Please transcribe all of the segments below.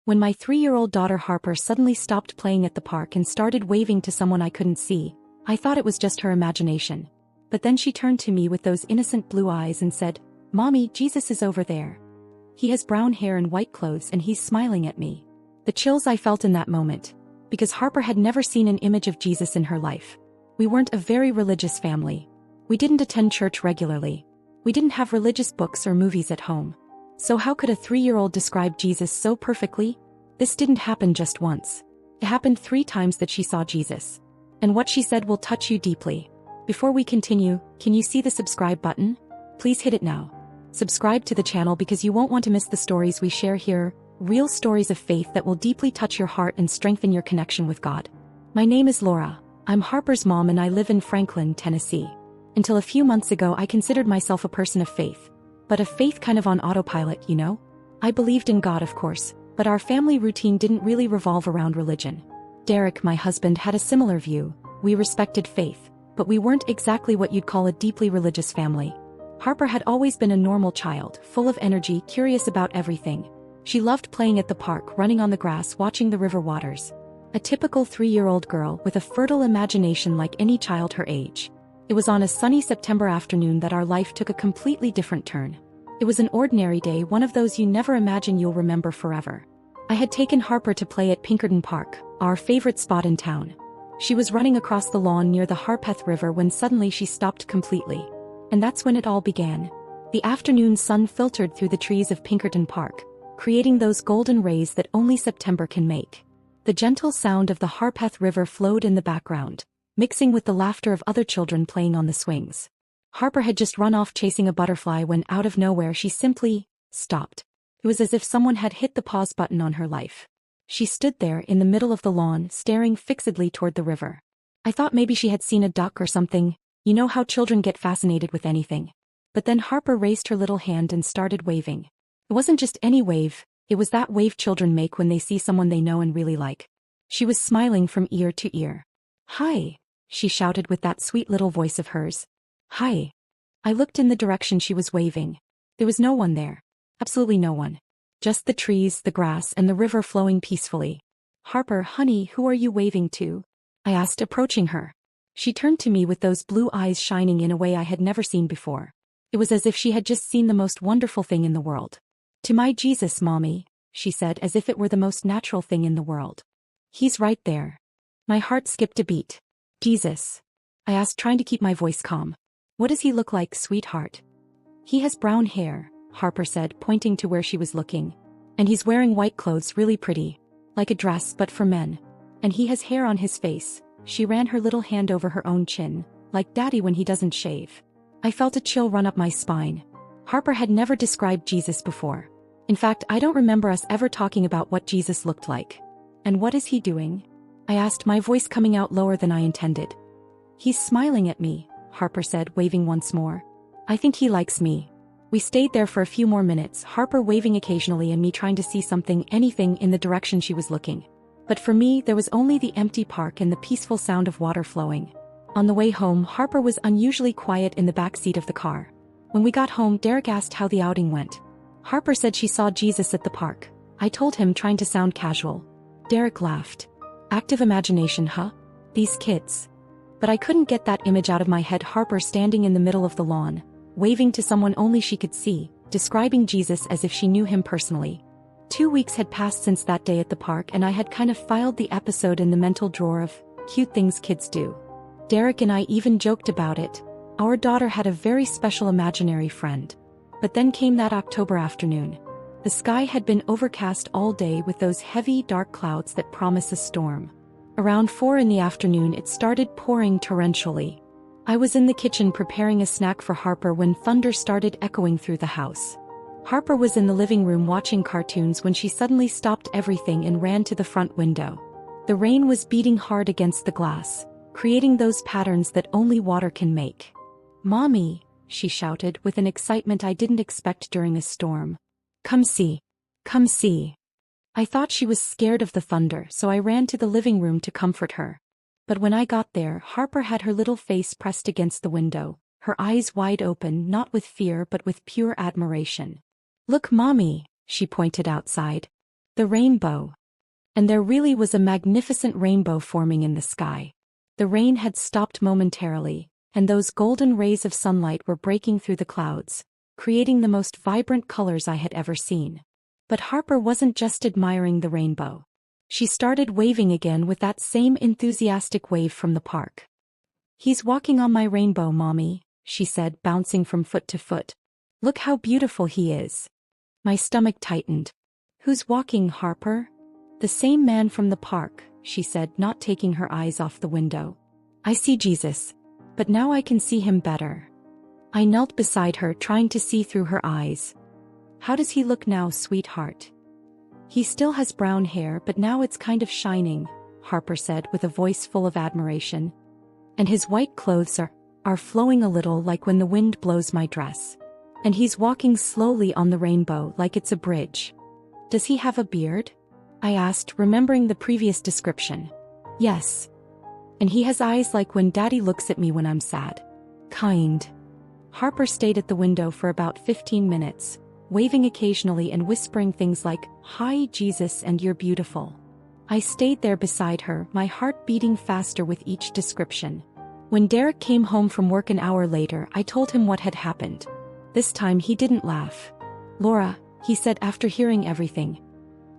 When my 3-year-old daughter Harper suddenly stopped playing at the park and started waving to someone I couldn't see, I thought it was just her imagination. But then she turned to me with those innocent blue eyes and said, "Mommy, Jesus is over there. He has brown hair and white clothes and he's smiling at me." The chills I felt in that moment, because Harper had never seen an image of Jesus in her life. We weren't a very religious family. We didn't attend church regularly. We didn't have religious books or movies at home. So how could a 3-year-old describe Jesus so perfectly? This didn't happen just once. It happened 3 times that she saw Jesus. And what she said will touch you deeply. Before we continue, can you see the subscribe button? Please hit it now. Subscribe to the channel because you won't want to miss the stories we share here, real stories of faith that will deeply touch your heart and strengthen your connection with God. My name is Laura. I'm Harper's mom and I live in Franklin, Tennessee. Until a few months ago I considered myself a person of faith. But a faith kind of on autopilot, you know? I believed in God of course, but our family routine didn't really revolve around religion. Derek, my husband, had a similar view. We respected faith, but we weren't exactly what you'd call a deeply religious family. Harper had always been a normal child, full of energy, curious about everything. She loved playing at the park, running on the grass, watching the river waters. A typical 3-year-old girl with a fertile imagination like any child her age. It was on a sunny September afternoon that our life took a completely different turn. It was an ordinary day, one of those you never imagine you'll remember forever. I had taken Harper to play at Pinkerton Park, our favorite spot in town. She was running across the lawn near the Harpeth River when suddenly she stopped completely. And that's when it all began. The afternoon sun filtered through the trees of Pinkerton Park, creating those golden rays that only September can make. The gentle sound of the Harpeth River flowed in the background, mixing with the laughter of other children playing on the swings. Harper had just run off chasing a butterfly when out of nowhere she simply stopped. It was as if someone had hit the pause button on her life. She stood there in the middle of the lawn, staring fixedly toward the river. I thought maybe she had seen a duck or something. You know how children get fascinated with anything. But then Harper raised her little hand and started waving. It wasn't just any wave, it was that wave children make when they see someone they know and really like. She was smiling from ear to ear. "Hi," she shouted with that sweet little voice of hers. "Hi." I looked in the direction she was waving. There was no one there. Absolutely no one. Just the trees, the grass, and the river flowing peacefully. "Harper, honey, who are you waving to?" I asked, approaching her. She turned to me with those blue eyes shining in a way I had never seen before. It was as if she had just seen the most wonderful thing in the world. "To my Jesus, Mommy," she said as if it were the most natural thing in the world. "He's right there." My heart skipped a beat. "Jesus?" I asked, trying to keep my voice calm. "What does he look like, sweetheart?" "He has brown hair," Harper said, pointing to where she was looking. "And he's wearing white clothes, really pretty. Like a dress, but for men. And he has hair on his face." She ran her little hand over her own chin, like Daddy when he doesn't shave. I felt a chill run up my spine. Harper had never described Jesus before. In fact, I don't remember us ever talking about what Jesus looked like. "And what is he doing?" I asked, my voice coming out lower than I intended. "He's smiling at me," Harper said, waving once more. "I think he likes me." We stayed there for a few more minutes, Harper waving occasionally and me trying to see something, anything, in the direction she was looking. But for me, there was only the empty park and the peaceful sound of water flowing. On the way home, Harper was unusually quiet in the back seat of the car. When we got home, Derek asked how the outing went. Harper said she saw Jesus at the park. I told him, trying to sound casual. Derek laughed. "Active imagination, huh? These kids." But I couldn't get that image out of my head. Harper standing in the middle of the lawn, waving to someone only she could see, describing Jesus as if she knew him personally. 2 weeks had passed since that day at the park and I had kind of filed the episode in the mental drawer of cute things kids do. Derek and I even joked about it. Our daughter had a very special imaginary friend. But then came that October afternoon. The sky had been overcast all day with those heavy, dark clouds that promise a storm. Around 4 in the afternoon it started pouring torrentially. I was in the kitchen preparing a snack for Harper when thunder started echoing through the house. Harper was in the living room watching cartoons when she suddenly stopped everything and ran to the front window. The rain was beating hard against the glass, creating those patterns that only water can make. "Mommy," she shouted with an excitement I didn't expect during a storm. "Come see. Come see." I thought she was scared of the thunder, so I ran to the living room to comfort her. But when I got there, Harper had her little face pressed against the window, her eyes wide open, not with fear but with pure admiration. "Look, Mommy," she pointed outside. The rainbow. And there really was a magnificent rainbow forming in the sky. The rain had stopped momentarily, and those golden rays of sunlight were breaking through the clouds, creating the most vibrant colors I had ever seen. But Harper wasn't just admiring the rainbow. She started waving again with that same enthusiastic wave from the park. "He's walking on my rainbow, Mommy," she said, bouncing from foot to foot. "Look how beautiful he is." My stomach tightened. "Who's walking, Harper?" "The same man from the park," she said, not taking her eyes off the window. "I see Jesus. But now I can see him better." I knelt beside her, trying to see through her eyes. "How does he look now, sweetheart?" "He still has brown hair, but now it's kind of shining," Harper said with a voice full of admiration. "And his white clothes are flowing a little like when the wind blows my dress. And he's walking slowly on the rainbow like it's a bridge." "Does he have a beard?" I asked, remembering the previous description. "Yes. And he has eyes like when Daddy looks at me when I'm sad." "Kind." Harper stayed at the window for about 15 minutes, waving occasionally and whispering things like, "Hi, Jesus, and you're beautiful." I stayed there beside her, my heart beating faster with each description. When Derek came home from work an hour later, I told him what had happened. This time he didn't laugh. "Laura," he said after hearing everything,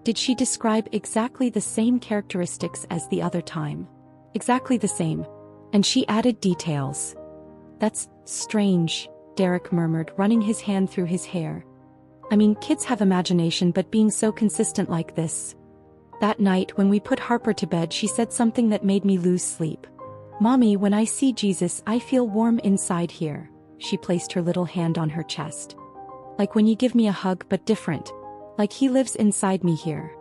"did she describe exactly the same characteristics as the other time?" "Exactly the same." And she added details. "That's strange," Derek murmured, running his hand through his hair. "I mean, kids have imagination, but being so consistent like this." That night, when we put Harper to bed, she said something that made me lose sleep. "Mommy, when I see Jesus, I feel warm inside here." She placed her little hand on her chest. "Like when you give me a hug, but different. Like he lives inside me here."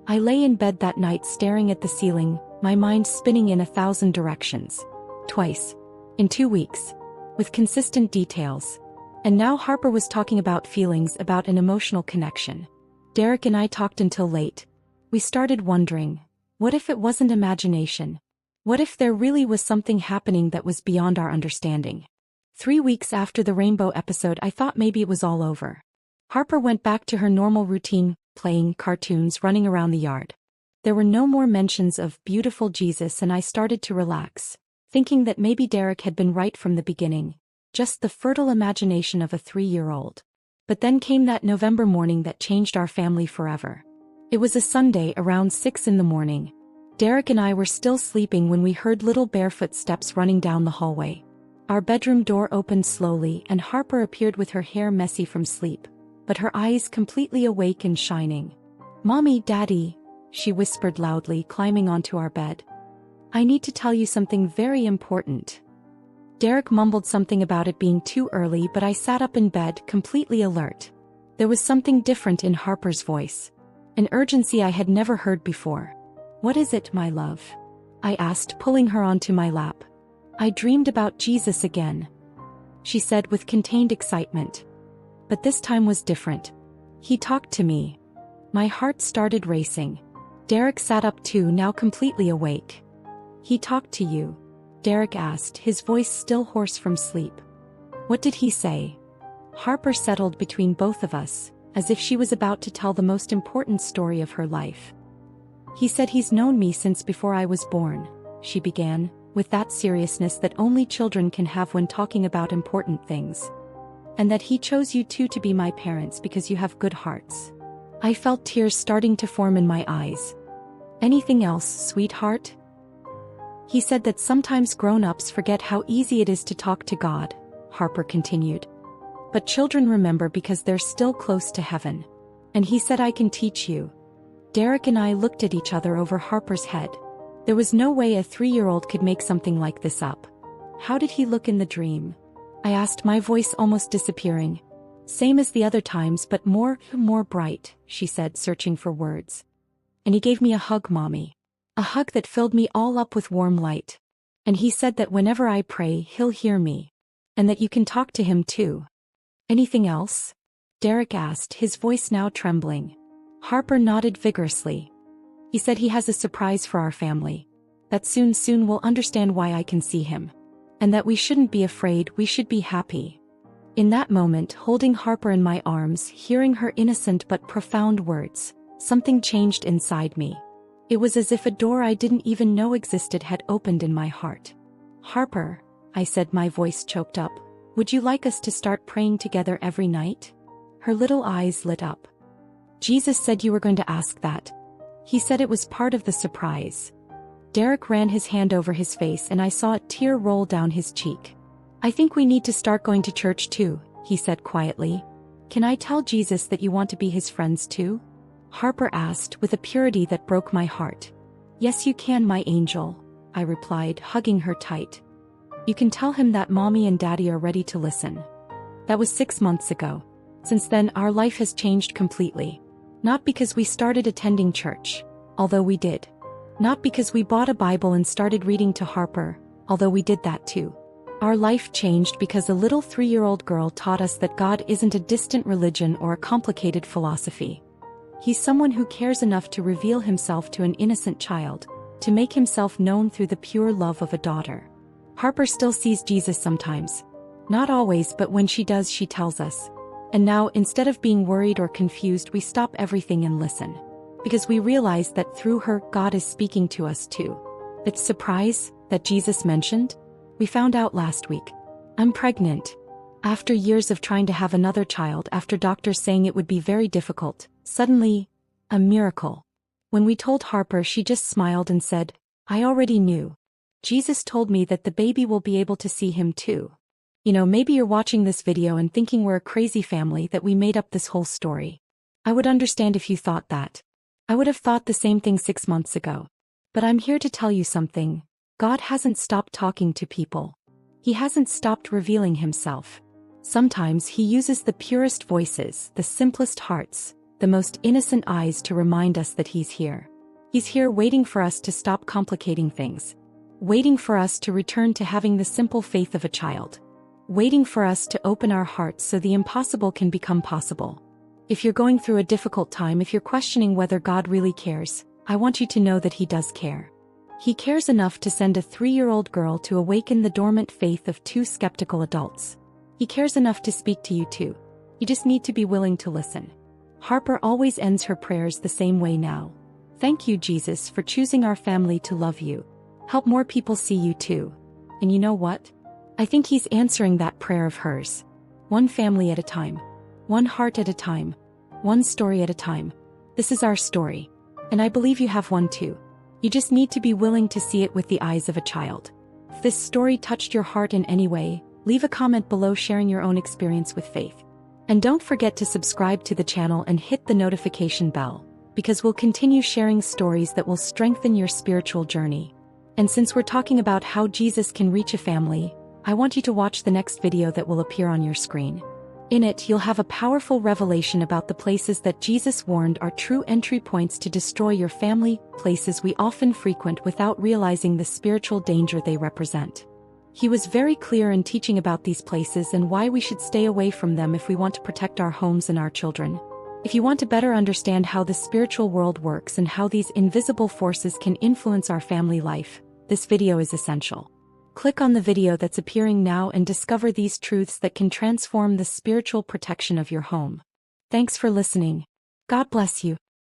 I lay in bed that night staring at the ceiling, my mind spinning in 1,000 directions. Twice. In 2 weeks. With consistent details. And now Harper was talking about feelings, about an emotional connection. Derek and I talked until late. We started wondering, what if it wasn't imagination? What if there really was something happening that was beyond our understanding? 3 weeks after the rainbow episode, I thought maybe it was all over. Harper went back to her normal routine, playing cartoons, running around the yard. There were no more mentions of beautiful Jesus, and I started to relax, thinking that maybe Derek had been right from the beginning, just the fertile imagination of a 3-year-old. But then came that November morning that changed our family forever. It was a Sunday around 6 in the morning. Derek and I were still sleeping when we heard little barefoot steps running down the hallway. Our bedroom door opened slowly, and Harper appeared with her hair messy from sleep, but her eyes completely awake and shining. "Mommy, Daddy," she whispered loudly, climbing onto our bed. "I need to tell you something very important." Derek mumbled something about it being too early, but I sat up in bed, completely alert. There was something different in Harper's voice. An urgency I had never heard before. "What is it, my love?" I asked, pulling her onto my lap. "I dreamed about Jesus again," she said with contained excitement. But this time was different. "He talked to me." My heart started racing. Derek sat up too, now completely awake. "He talked to you?" Derek asked, his voice still hoarse from sleep. "What did he say?" Harper settled between both of us, as if she was about to tell the most important story of her life. "He said he's known me since before I was born," she began, with that seriousness that only children can have when talking about important things. "And that he chose you two to be my parents because you have good hearts." I felt tears starting to form in my eyes. "Anything else, sweetheart?" "He said that sometimes grown-ups forget how easy it is to talk to God," Harper continued. "But children remember because they're still close to heaven. And he said I can teach you." Derek and I looked at each other over Harper's head. There was no way a 3-year-old could make something like this up. "How did he look in the dream?" I asked, my voice almost disappearing. "Same as the other times, but more bright," she said, searching for words. "And he gave me a hug, Mommy. A hug that filled me all up with warm light. And he said that whenever I pray, he'll hear me. And that you can talk to him too." "Anything else?" Derek asked, his voice now trembling. Harper nodded vigorously. "He said he has a surprise for our family. That soon we'll understand why I can see him. And that we shouldn't be afraid, we should be happy." In that moment, holding Harper in my arms, hearing her innocent but profound words, something changed inside me. It was as if a door I didn't even know existed had opened in my heart. "Harper," I said, my voice choked up, "would you like us to start praying together every night?" Her little eyes lit up. "Jesus said you were going to ask that. He said it was part of the surprise." Derek ran his hand over his face and I saw a tear roll down his cheek. "I think we need to start going to church too," he said quietly. "Can I tell Jesus that you want to be his friends too?" Harper asked with a purity that broke my heart. "Yes you can, my angel," I replied, hugging her tight. "You can tell him that mommy and daddy are ready to listen." That was 6 months ago. Since then, our life has changed completely. Not because we started attending church, although we did. Not because we bought a Bible and started reading to Harper, although we did that too. Our life changed because a little 3-year-old girl taught us that God isn't a distant religion or a complicated philosophy. He's someone who cares enough to reveal himself to an innocent child, to make himself known through the pure love of a daughter. Harper still sees Jesus sometimes. Not always, but when she does, she tells us. And now, instead of being worried or confused, we stop everything and listen. Because we realize that through her, God is speaking to us too. That surprise that Jesus mentioned? We found out last week. I'm pregnant. After years of trying to have another child, after doctors saying it would be very difficult, suddenly, a miracle. When we told Harper, she just smiled and said, "I already knew. Jesus told me that the baby will be able to see him too." You know, maybe you're watching this video and thinking we're a crazy family, that we made up this whole story. I would understand if you thought that. I would have thought the same thing 6 months ago. But I'm here to tell you something. God hasn't stopped talking to people. He hasn't stopped revealing himself. Sometimes he uses the purest voices, the simplest hearts, the most innocent eyes to remind us that he's here. He's here waiting for us to stop complicating things. Waiting for us to return to having the simple faith of a child. Waiting for us to open our hearts so the impossible can become possible. If you're going through a difficult time, if you're questioning whether God really cares, I want you to know that he does care. He cares enough to send a 3-year-old girl to awaken the dormant faith of 2 skeptical adults. He cares enough to speak to you too. You just need to be willing to listen. Harper always ends her prayers the same way now. "Thank you, Jesus, for choosing our family to love you. Help more people see you too." And you know what? I think he's answering that prayer of hers. One family at a time. One heart at a time. One story at a time. This is our story. And I believe you have one too. You just need to be willing to see it with the eyes of a child. If this story touched your heart in any way, leave a comment below sharing your own experience with faith. And don't forget to subscribe to the channel and hit the notification bell, because we'll continue sharing stories that will strengthen your spiritual journey. And since we're talking about how Jesus can reach a family, I want you to watch the next video that will appear on your screen. In it, you'll have a powerful revelation about the places that Jesus warned are true entry points to destroy your family, places we often frequent without realizing the spiritual danger they represent. He was very clear in teaching about these places and why we should stay away from them if we want to protect our homes and our children. If you want to better understand how the spiritual world works and how these invisible forces can influence our family life, this video is essential. Click on the video that's appearing now and discover these truths that can transform the spiritual protection of your home. Thanks for listening. God bless you.